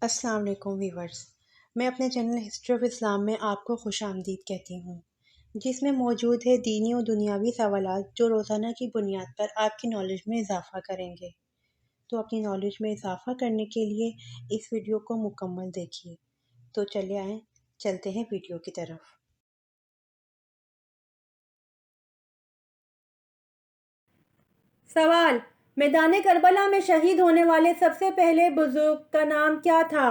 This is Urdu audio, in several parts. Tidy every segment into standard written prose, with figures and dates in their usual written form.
السلام علیکم ویورز، میں اپنے چینل ہسٹری آف اسلام میں آپ کو خوش آمدید کہتی ہوں، جس میں موجود ہے دینی و دنیاوی سوالات جو روزانہ کی بنیاد پر آپ کی نالج میں اضافہ کریں گے۔ تو اپنی نالج میں اضافہ کرنے کے لیے اس ویڈیو کو مکمل دیکھیے۔ تو چلے آئیں، چلتے ہیں ویڈیو کی طرف۔ سوال: میدان کربلا میں شہید ہونے والے سب سے پہلے بزرگ کا نام کیا تھا؟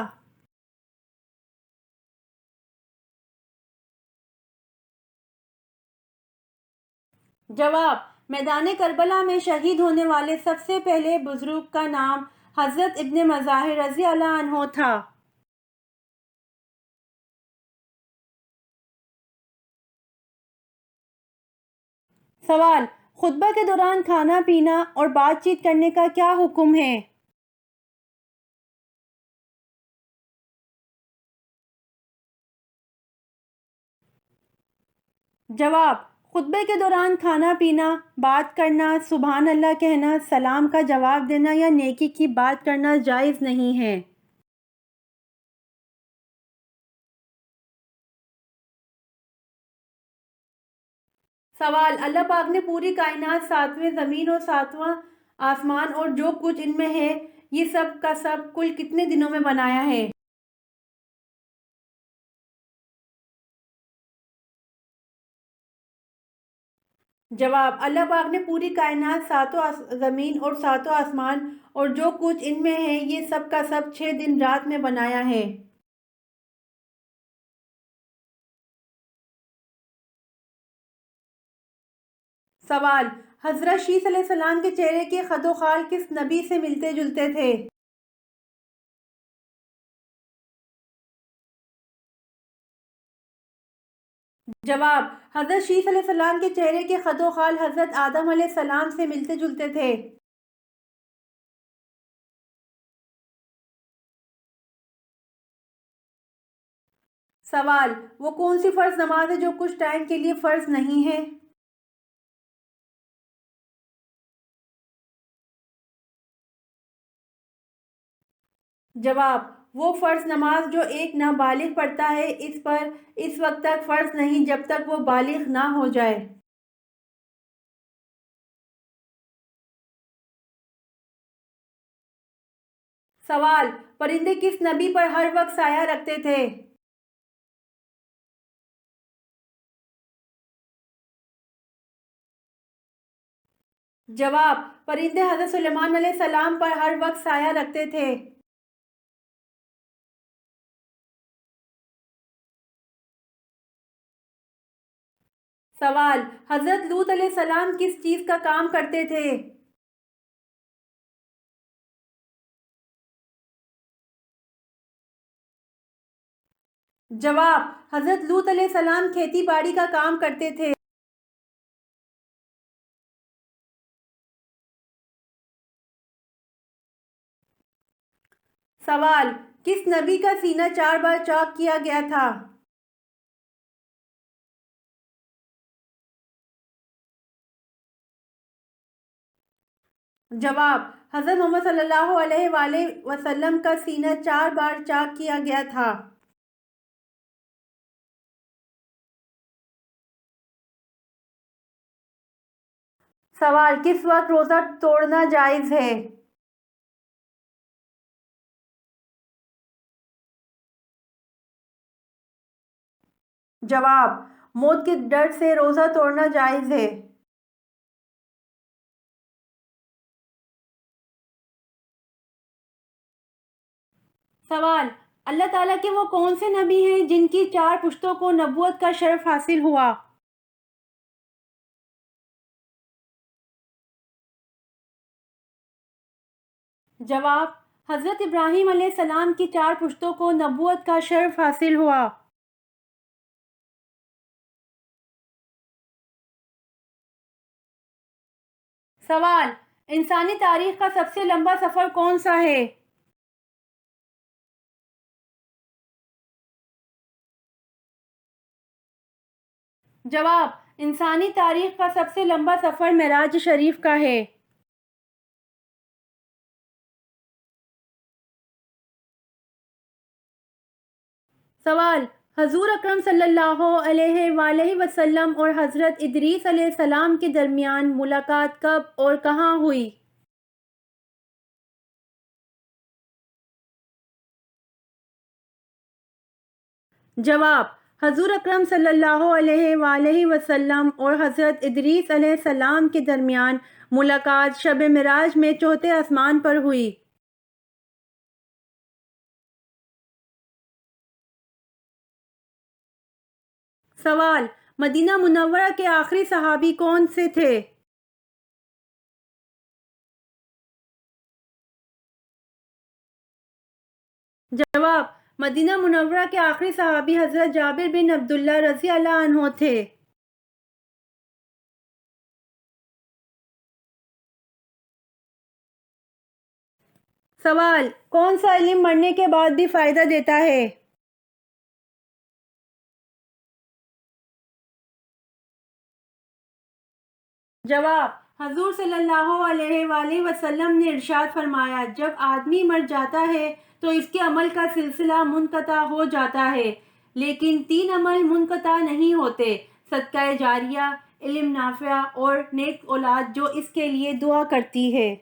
جواب: میدان کربلا میں شہید ہونے والے سب سے پہلے بزرگ کا نام حضرت ابن مظاہر رضی اللہ عنہ تھا۔ سوال: خطبہ کے دوران کھانا پینا اور بات چیت کرنے کا کیا حکم ہے؟ جواب: خطبے کے دوران کھانا پینا، بات کرنا، سبحان اللہ کہنا، سلام کا جواب دینا یا نیکی کی بات کرنا جائز نہیں ہے۔ سوال: اللہ پاک نے پوری کائنات، ساتویں زمین اور ساتواں آسمان اور جو کچھ ان میں ہے، یہ سب کا سب کل کتنے دنوں میں بنایا ہے؟ جواب: اللہ پاک نے پوری کائنات، ساتوں زمین اور ساتوں آسمان اور جو کچھ ان میں ہے، یہ سب کا سب 6 دن رات میں بنایا ہے۔ سوال: حضرت شیث علیہ السلام کے چہرے کے خد و خال کس نبی سے ملتے جلتے تھے؟ جواب: حضرت شیث علیہ السلام کے چہرے کے خد و خال حضرت آدم علیہ السلام سے ملتے جلتے تھے۔ سوال: وہ کون سی فرض نماز ہے جو کچھ ٹائم کے لیے فرض نہیں ہے؟ جواب: وہ فرض نماز جو ایک نابالغ پڑھتا ہے، اس پر اس وقت تک فرض نہیں جب تک وہ بالغ نہ ہو جائے۔ سوال: پرندے کس نبی پر ہر وقت سایہ رکھتے تھے؟ جواب: پرندے حضرت سلیمان علیہ السلام پر ہر وقت سایہ رکھتے تھے۔ سوال: حضرت لوط علیہ السلام کس چیز کا کام کرتے تھے؟ جواب: حضرت لوط علیہ السلام کھیتی باڑی کا کام کرتے تھے۔ سوال: کس نبی کا سینہ 4 بار چاک کیا گیا تھا؟ جواب: حضرت محمد صلی اللہ علیہ وآلہ وسلم کا سینہ 4 بار چاک کیا گیا تھا۔ سوال: کس وقت روزہ توڑنا جائز ہے؟ جواب: موت کے ڈر سے روزہ توڑنا جائز ہے۔ سوال: اللہ تعالیٰ کے وہ کون سے نبی ہیں جن کی 4 پشتوں کو نبوت کا شرف حاصل ہوا؟ جواب: حضرت ابراہیم علیہ السلام کی 4 پشتوں کو نبوت کا شرف حاصل ہوا۔ سوال: انسانی تاریخ کا سب سے لمبا سفر کون سا ہے؟ جواب: انسانی تاریخ کا سب سے لمبا سفر معراج شریف کا ہے۔ سوال: حضور اکرم صلی اللہ علیہ وآلہ وسلم اور حضرت ادریس علیہ السلام کے درمیان ملاقات کب اور کہاں ہوئی؟ جواب: حضور اکرم صلی اللہ علیہ وآلہ وسلم اور حضرت ادریس علیہ السلام کے درمیان ملاقات شب معراج میں چوتھے آسمان پر ہوئی۔ سوال: مدینہ منورہ کے آخری صحابی کون سے تھے؟ جواب: مدینہ منورہ کے آخری صحابی حضرت جابر بن عبداللہ رضی اللہ عنہ تھے۔ سوال: کون سا علم مرنے کے بعد بھی فائدہ دیتا ہے؟ جواب: حضور صلی اللہ علیہ وآلہ وسلم نے ارشاد فرمایا، جب آدمی مر جاتا ہے تو اس کے عمل کا سلسلہ منقطع ہو جاتا ہے، لیکن 3 عمل منقطع نہیں ہوتے: صدقہ جاریہ، علم نافع اور نیک اولاد جو اس کے لیے دعا کرتی ہے۔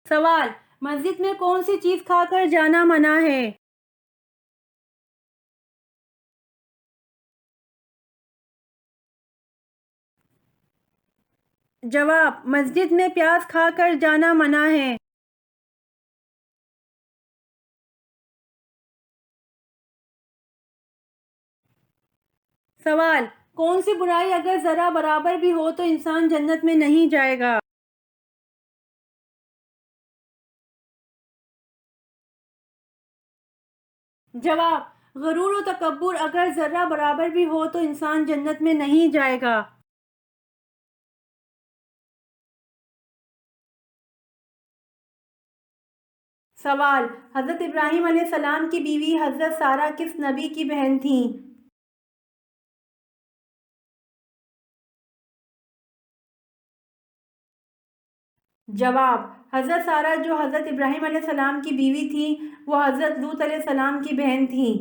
سوال: مسجد میں کون سی چیز کھا کر جانا منع ہے؟ جواب: مسجد میں پیاز کھا کر جانا منع ہے۔ سوال: کون سی برائی اگر ذرہ برابر بھی ہو تو انسان جنت میں نہیں جائے گا؟ جواب: غرور و تکبر اگر ذرہ برابر بھی ہو تو انسان جنت میں نہیں جائے گا۔ سوال: حضرت ابراہیم علیہ السلام کی بیوی حضرت سارہ کس نبی کی بہن تھیں؟ جواب: حضرت سارہ جو حضرت ابراہیم علیہ السلام کی بیوی تھیں وہ حضرت لوط علیہ السلام کی بہن تھیں۔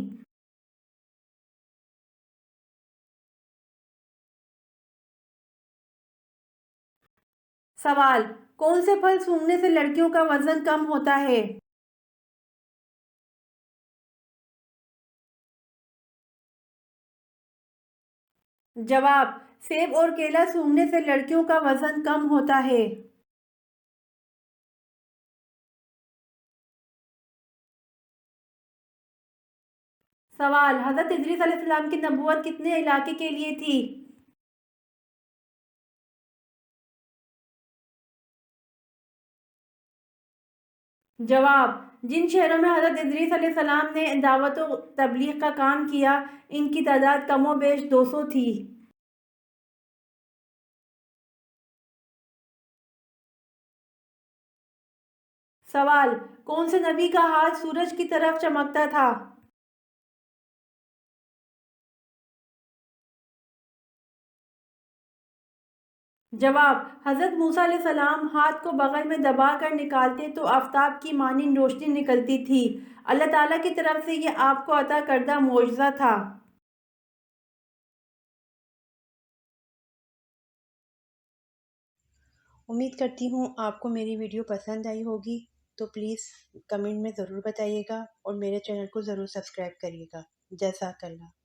سوال: کون سے پھل سونگھنے سے لڑکیوں کا وزن کم ہوتا ہے؟ جواب: سیب اور کیلا سونگھنے سے لڑکیوں کا وزن کم ہوتا ہے۔ سوال: حضرت ادریس علیہ السلام کی نبوت کتنے علاقے کے لیے تھی؟ جواب: جن شہروں میں حضرت ادریس علیہ السلام نے دعوت و تبلیغ کا کام کیا ان کی تعداد کم و بیش 200 تھی۔ سوال: کون سے نبی کا ہاتھ سورج کی طرف چمکتا تھا؟ جواب: حضرت موسیٰ علیہ السلام ہاتھ کو بغل میں دبا کر نکالتے تو آفتاب کی مانند روشنی نکلتی تھی۔ اللہ تعالیٰ کی طرف سے یہ آپ کو عطا کردہ معجزہ تھا۔ امید کرتی ہوں آپ کو میری ویڈیو پسند آئی ہوگی، تو پلیز کمنٹ میں ضرور بتائیے گا اور میرے چینل کو ضرور سبسکرائب کریے گا۔ جزاک اللہ۔